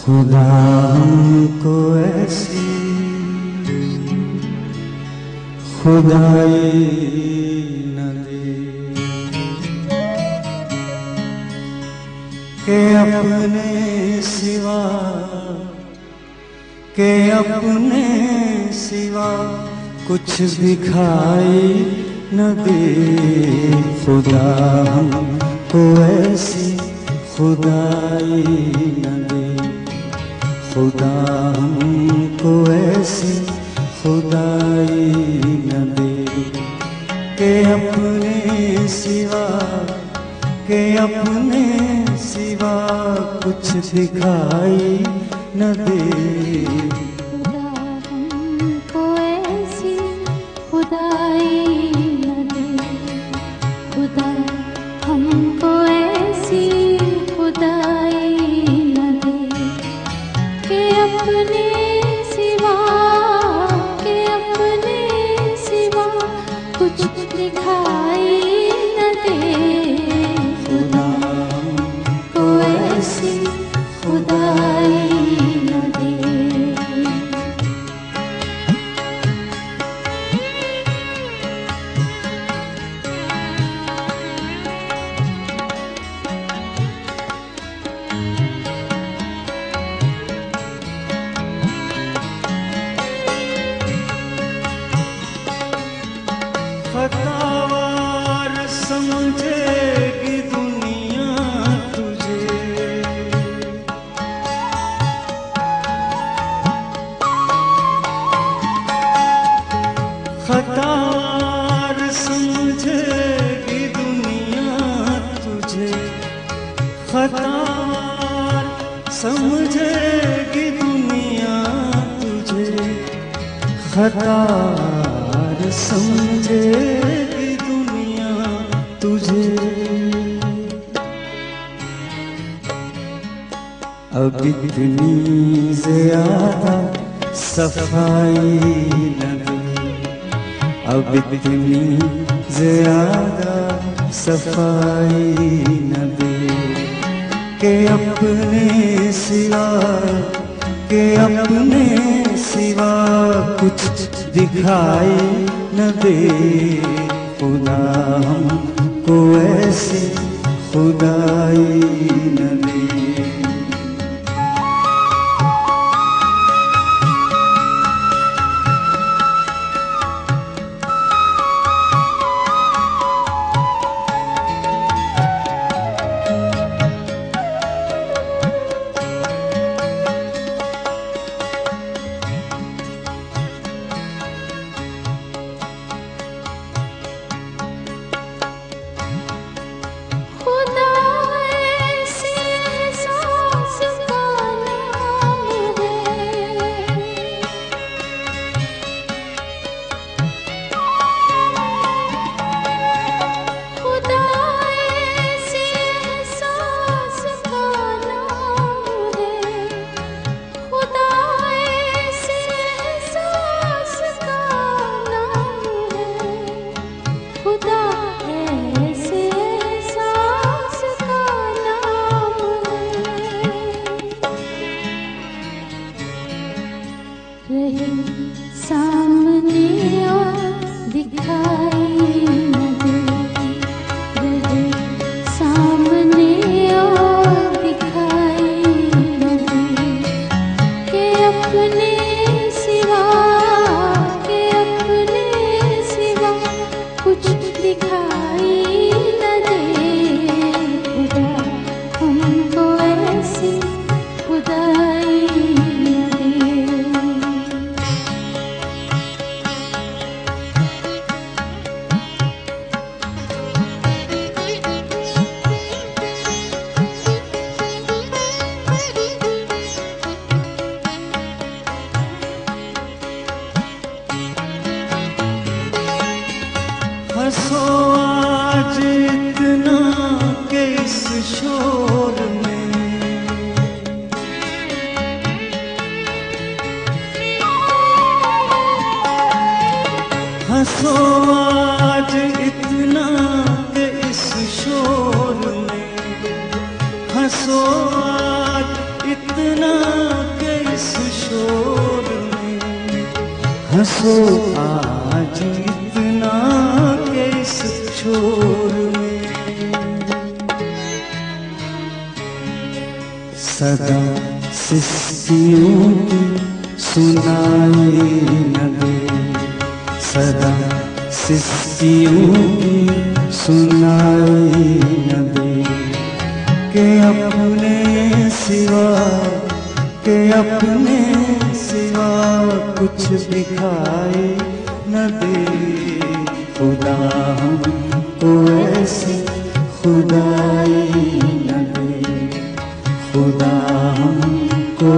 खुदा हमको ऐसी खुदाई न दे के अपने सिवा कुछ दिखाई न दे। खुदा हमको ऐसी खुदाई न दे, खुदा हमको ऐसी खुदाई न दे के अपने सिवा कुछ दिखाई न दे। खुदा हमको ऐसी खुदाई न दे, खुदा हमको ऐसी खुदाई न दे के अपने सिवा कुछ दिखाई न दे। खुदा हमको ऐसी खुदाई न दे। खतावार समझेगी दुनिया तुझे, खतावार समझेगी दुनिया तुझे, खतावार समझेगी दुनिया तुझे, खतावार समझेगी दुनिया तुझे। अब इतनी ज्यादा सफाई न दे, अब इतनी ज्यादा सफाई न दे के अपने सिवा कुछ दिखाई न दे। खुदा हमको ऐसी खुदाई न दे। सामने और दिखाई न दे, रहे सामने और दिखाई न दे के अपने सिवा कुछ दिखाई न दे। खुदा हमको ऐसी खुदाई न दे। हंसो आज इतना के इस शोर में, हंसो आज इतना के इस शोर में, हंसो आज इतना हंसो आज इतना के इस शोर में। सदा सिस्कियों की सुनाई न दे, सदा सिस्कियों की सुनाई न दे, के अपने सिवा, के अपने सिवा कुछ दिखाई न दे। खुदा हमको ऐसी खुदाई न दे, खुदा हमको